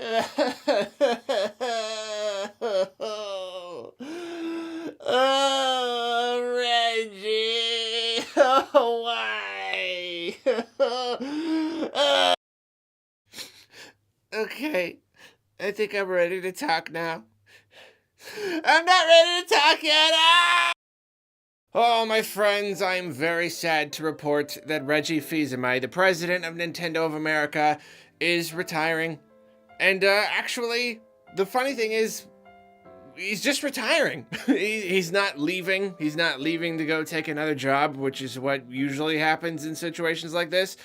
Oh, Reggie. Oh, why? Okay, I think I'm ready to talk now. I'm not ready to talk yet. Ah! Oh, my friends, I'm very sad to report that Reggie Fils-Aime, the president of Nintendo of America, is retiring. And actually, the funny thing is, he's just retiring. He's not leaving. He's not leaving to go take another job, which is what usually happens in situations like this.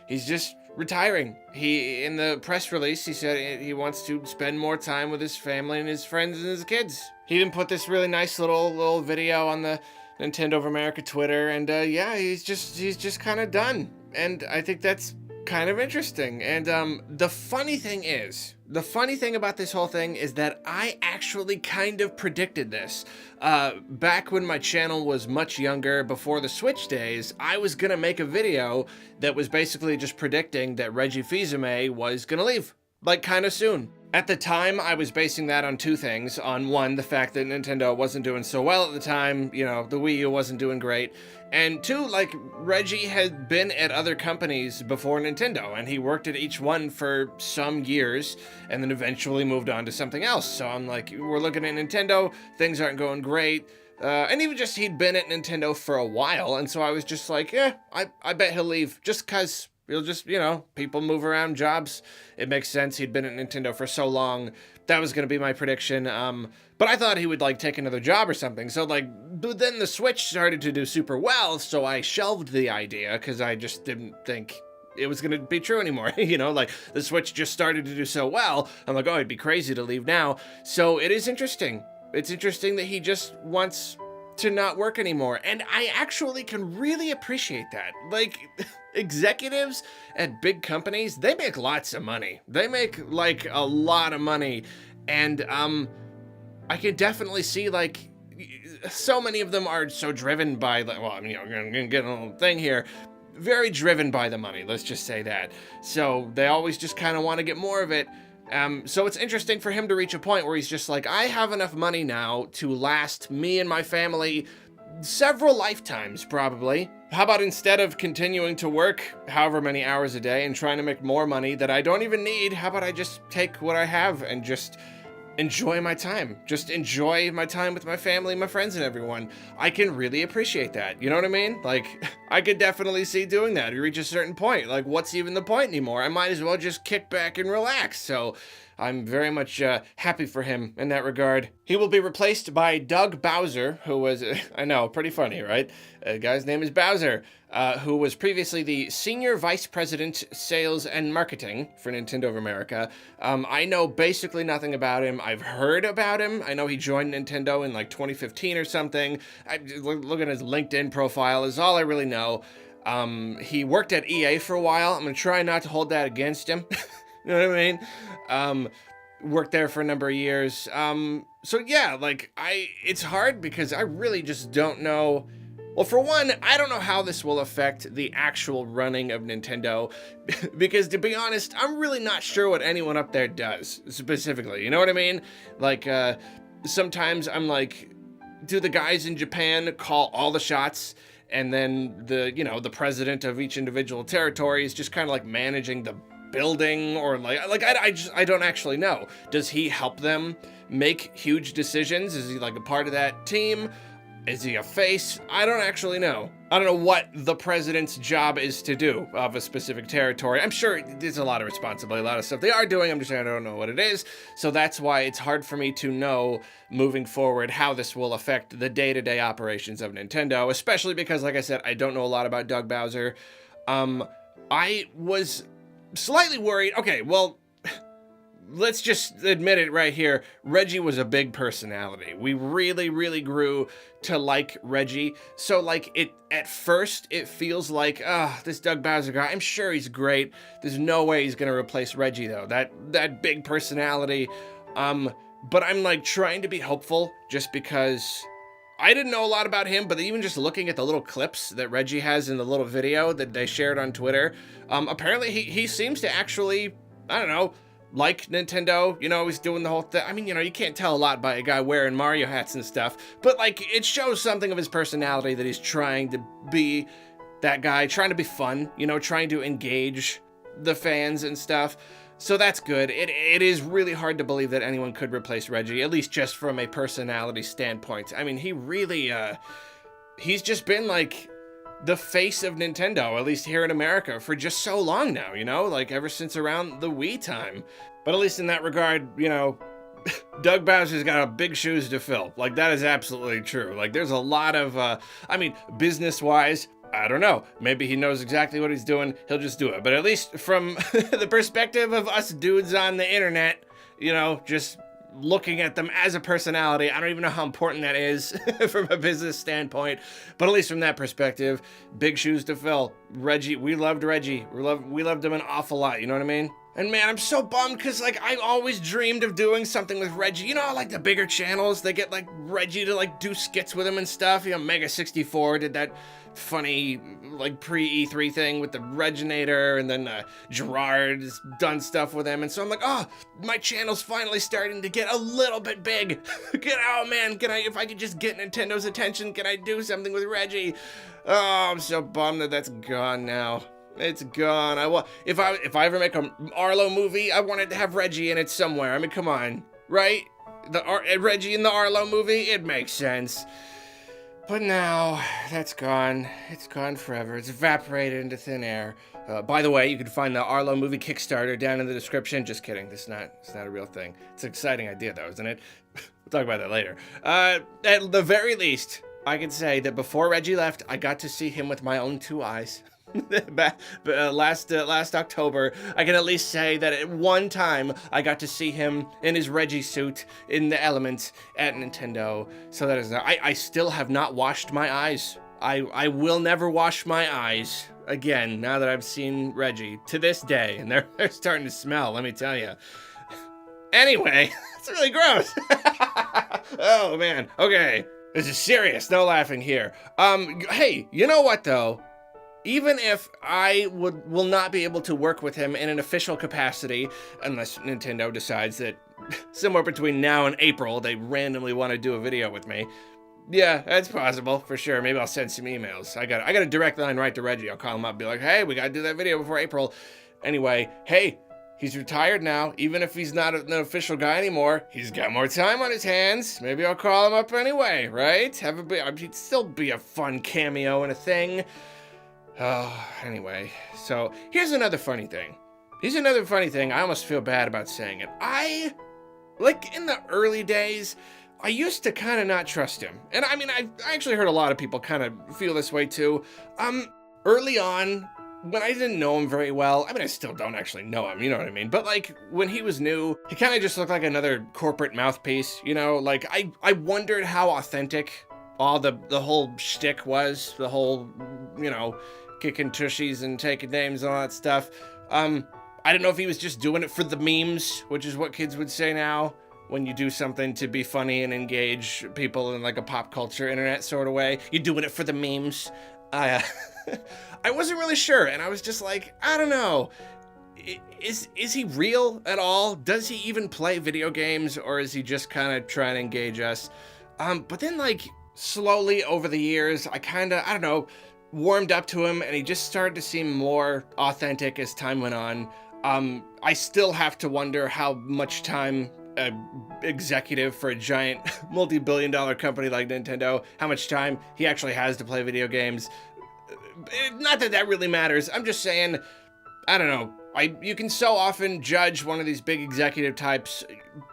He's just retiring. In the press release, he said he wants to spend more time with his family and his friends and his kids. He even put this really nice little video on the Nintendo of America Twitter, and yeah, he's just kind of done. And I think that's kind of interesting. And the funny thing about this whole thing is that I actually kind of predicted this. Back when my channel was much younger, before the Switch days, I was gonna make a video that was basically just predicting that Reggie Fils-Aime was gonna leave, like, kind of soon. At the time, I was basing that on two things. On one, the fact that Nintendo wasn't doing so well at the time, you know, the Wii U wasn't doing great. And two, like, Reggie had been at other companies before Nintendo, and he worked at each one for some years, and then eventually moved on to something else. So I'm like, we're looking at Nintendo, things aren't going great. And even just, he'd been at Nintendo for a while, and so I was just like, yeah, I bet he'll leave, just cause he'll just, you know, people move around jobs. It makes sense. He'd been at Nintendo for so long. That was going to be my prediction. But I thought he would, like, take another job or something. So, like, but then the Switch started to do super well, so I shelved the idea because I just didn't think it was going to be true anymore. You know, like, the Switch just started to do so well. I'm like, oh, it'd be crazy to leave now. So it is interesting. It's interesting that he just wants to not work anymore. And I actually can really appreciate that. Like, executives at big companies, they make lots of money. They make, like, a lot of money. And I can definitely see, like, so many of them are so driven by, like, well, I mean, you know, I'm gonna get a little thing here. Very driven by the money, let's just say that. So they always just kind of want to get more of it. So it's interesting for him to reach a point where he's just like, I have enough money now to last me and my family several lifetimes, probably. How about instead of continuing to work however many hours a day and trying to make more money that I don't even need, how about I just take what I have and just enjoy my time. Just enjoy my time with my family, my friends, and everyone. I can really appreciate that. You know what I mean? Like, I could definitely see doing that. You reach a certain point. Like, what's even the point anymore? I might as well just kick back and relax. So I'm very much happy for him in that regard. He will be replaced by Doug Bowser, who was, I know, pretty funny, right? The guy's name is Bowser, who was previously the Senior Vice President, Sales and Marketing for Nintendo of America. I know basically nothing about him. I've heard about him. I know he joined Nintendo in like 2015 or something. Look at his LinkedIn profile is all I really know. He worked at EA for a while. I'm gonna try not to hold that against him. You know what I mean? Worked there for a number of years. So yeah, like, it's hard because I really just don't know. Well, for one, I don't know how this will affect the actual running of Nintendo, because to be honest, I'm really not sure what anyone up there does, specifically, you know what I mean? Like, sometimes I'm like, do the guys in Japan call all the shots, and then the president of each individual territory is just kind of like managing the building, or I don't actually know. Does he help them make huge decisions? Is he like a part of that team? Is he a face? I don't actually know. I don't know what the president's job is to do of a specific territory. I'm sure there's a lot of responsibility, a lot of stuff they are doing. I'm just saying I don't know what it is. So that's why it's hard for me to know moving forward how this will affect the day-to-day operations of Nintendo, especially because, like I said, I don't know a lot about Doug Bowser. I was slightly worried. Okay, well, let's just admit it right here. Reggie was a big personality. We really, really grew to like Reggie. So, like, at first, it feels like, this Doug Bowser guy, I'm sure he's great. There's no way he's gonna replace Reggie, though. That big personality. But I'm, like, trying to be hopeful just because I didn't know a lot about him, but even just looking at the little clips that Reggie has in the little video that they shared on Twitter, apparently he seems to actually, I don't know, like Nintendo, you know, he's doing the whole thing. I mean, you know, you can't tell a lot by a guy wearing Mario hats and stuff, but like it shows something of his personality that he's trying to be that guy, trying to be fun, you know, trying to engage the fans and stuff. So that's good. It is really hard to believe that anyone could replace Reggie, at least just from a personality standpoint. I mean, he really, he's just been like the face of Nintendo, at least here in America, for just so long now, you know, like ever since around the Wii time. But at least in that regard, you know, Doug Bowser's got big shoes to fill. Like, that is absolutely true. Like, there's a lot of, I mean, business-wise, I don't know. Maybe he knows exactly what he's doing. He'll just do it. But at least from the perspective of us dudes on the internet, you know, just looking at them as a personality, I don't even know how important that is from a business standpoint. But at least from that perspective, big shoes to fill. Reggie, we loved Reggie. We loved him an awful lot, you know what I mean? And man, I'm so bummed because, like, I always dreamed of doing something with Reggie. You know, like the bigger channels, they get, like, Reggie to, like, do skits with him and stuff. You know, Mega64 did that funny, like, pre-E3 thing with the Reginator, and then Gerard's done stuff with him. And so I'm like, oh, my channel's finally starting to get a little bit big. Oh, man, if I could just get Nintendo's attention, can I do something with Reggie? Oh, I'm so bummed that that's gone now. It's gone. If I ever make a Arlo movie, I wanted to have Reggie in it somewhere. I mean, come on, right? Reggie in the Arlo movie, it makes sense. But now, that's gone. It's gone forever. It's evaporated into thin air. By the way, you can find the Arlo movie Kickstarter down in the description. Just kidding. It's not a real thing. It's an exciting idea, though, isn't it? We'll talk about that later. At the very least, I can say that before Reggie left, I got to see him with my own two eyes. Last October, I can at least say that at one time I got to see him in his Reggie suit in the elements at Nintendo. So that is I still have not washed my eyes. I will never wash my eyes again now that I've seen Reggie to this day, and they're starting to smell, let me tell you. Anyway, it's really gross. Oh man. Okay, this is serious. No laughing here. Hey, you know what though? Even if I will not be able to work with him in an official capacity, unless Nintendo decides that somewhere between now and April, they randomly want to do a video with me. Yeah, that's possible, for sure. Maybe I'll send some emails. I got a direct line right to Reggie. I'll call him up and be like, hey, we got to do that video before April. Anyway, hey, he's retired now. Even if he's not an official guy anymore, he's got more time on his hands. Maybe I'll call him up anyway, right? He'd still be a fun cameo and a thing. Oh, anyway, so here's another funny thing. I almost feel bad about saying it. Like, in the early days, I used to kind of not trust him. And I mean, I actually heard a lot of people kind of feel this way too. Early on, when I didn't know him very well, I mean, I still don't actually know him, you know what I mean? But like, when he was new, he kind of just looked like another corporate mouthpiece, you know? Like, I wondered how authentic all the whole shtick was, the whole, you know, kicking tushies and taking names and all that stuff. I don't know if he was just doing it for the memes, which is what kids would say now, when you do something to be funny and engage people in like a pop culture internet sort of way. You're doing it for the memes. I wasn't really sure, and I was just like, I don't know. Is he real at all? Does he even play video games, or is he just kind of trying to engage us? But then like slowly over the years, I don't know, warmed up to him, and he just started to seem more authentic as time went on. I still have to wonder how much time an executive for a giant multi-billion-dollar company like Nintendo, how much time he actually has to play video games. Not that that really matters. I'm just saying, I don't know. You can so often judge one of these big executive types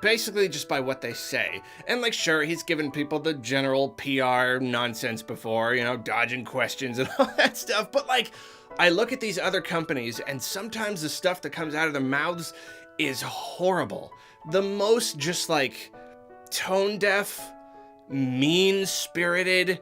basically just by what they say. And like, sure, he's given people the general PR nonsense before, you know, dodging questions and all that stuff. But like, I look at these other companies, and sometimes the stuff that comes out of their mouths is horrible. The most just like tone-deaf, mean-spirited,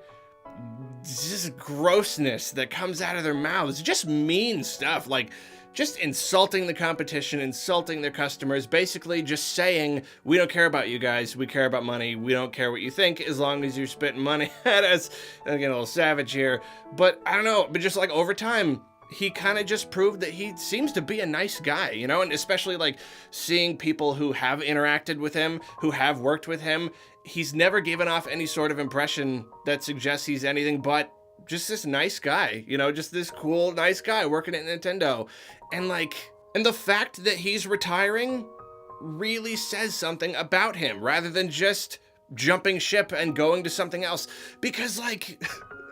just grossness that comes out of their mouths. Just mean stuff, like just insulting the competition, insulting their customers, basically just saying, we don't care about you guys, we care about money, we don't care what you think as long as you're spitting money at us. I'm getting a little savage here, but I don't know, but just like over time, he kind of just proved that he seems to be a nice guy, you know, and especially like seeing people who have interacted with him, who have worked with him, he's never given off any sort of impression that suggests he's anything but just this nice guy, you know, just this cool, nice guy working at Nintendo. And like, and the fact that he's retiring really says something about him rather than just jumping ship and going to something else. Because like,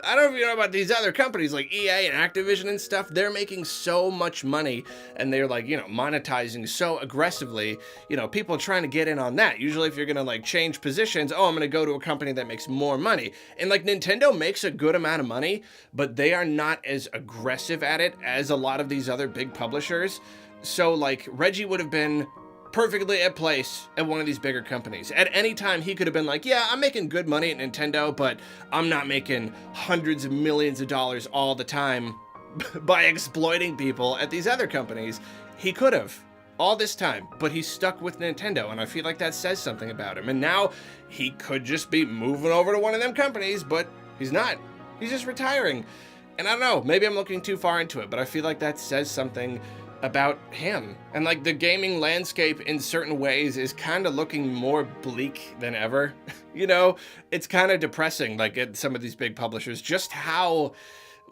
I don't know if you know about these other companies like EA and Activision and stuff. They're making so much money and they're like, you know, monetizing so aggressively. You know, people are trying to get in on that. Usually if you're going to like change positions, oh, I'm going to go to a company that makes more money. And like Nintendo makes a good amount of money, but they are not as aggressive at it as a lot of these other big publishers. So like Reggie would have been perfectly at place at one of these bigger companies. At any time, he could have been like, yeah, I'm making good money at Nintendo, but I'm not making hundreds of millions of dollars all the time by exploiting people at these other companies. He could have all this time, but he's stuck with Nintendo, and I feel like that says something about him. And now he could just be moving over to one of them companies, but he's not. He's just retiring. And I don't know, maybe I'm looking too far into it, but I feel like that says something about him. And like the gaming landscape in certain ways is kind of looking more bleak than ever. You know, it's kind of depressing, like at some of these big publishers, just how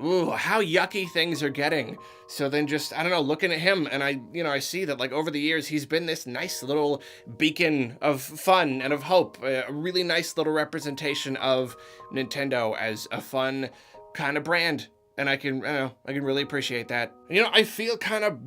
yucky things are getting. So then just, I don't know, looking at him and I see that like over the years, he's been this nice little beacon of fun and of hope, a really nice little representation of Nintendo as a fun kind of brand. And I can really appreciate that. You know, I feel kind of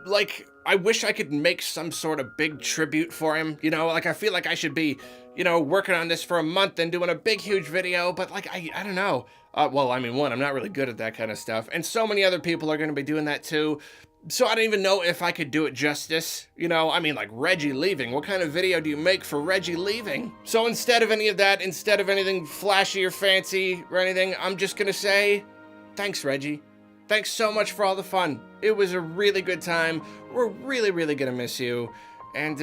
like I wish I could make some sort of big tribute for him. You know, like I feel like I should be, you know, working on this for a month and doing a big, huge video. But like, I don't know. Well, I mean, one, I'm not really good at that kind of stuff. And so many other people are going to be doing that too. So I don't even know if I could do it justice. You know, I mean, like Reggie leaving. What kind of video do you make for Reggie leaving? So instead of any of that, instead of anything flashy or fancy or anything, I'm just going to say, thanks, Reggie. Thanks so much for all the fun. It was a really good time. We're really, really gonna miss you. And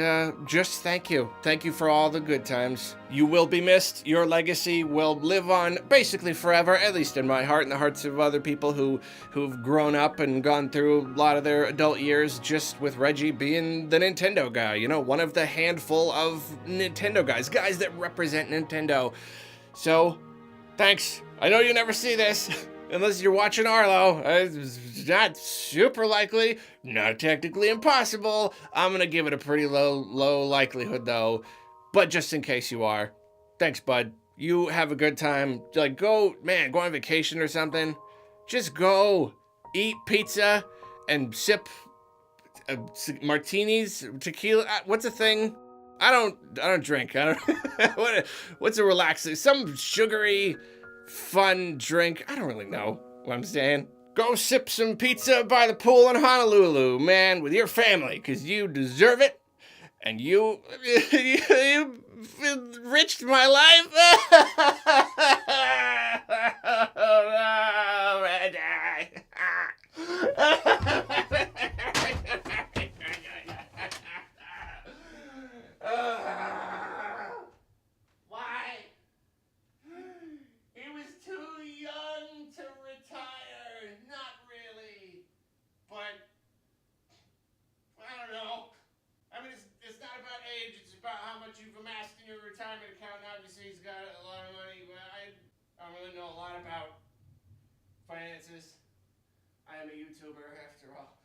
just thank you. Thank you for all the good times. You will be missed. Your legacy will live on basically forever, at least in my heart and the hearts of other people who've grown up and gone through a lot of their adult years just with Reggie being the Nintendo guy. You know, one of the handful of Nintendo guys that represent Nintendo. So, thanks. I know you never see this. Unless you're watching Arlo, it's not super likely, not technically impossible. I'm gonna give it a pretty low likelihood though. But just in case you are, thanks, bud. You have a good time. Like, go on vacation or something. Just go eat pizza and sip martinis, tequila. What's a thing? I don't drink. I don't. What's a relaxing? Some sugary, fun drink. I don't really know what I'm saying. Go sip some pizza by the pool in Honolulu, man, with your family, because you deserve it. And you enriched my life. Oh, Reggie. You've amassed in your retirement account. Obviously, he's got a lot of money, but I don't really know a lot about finances. I am a YouTuber, after all.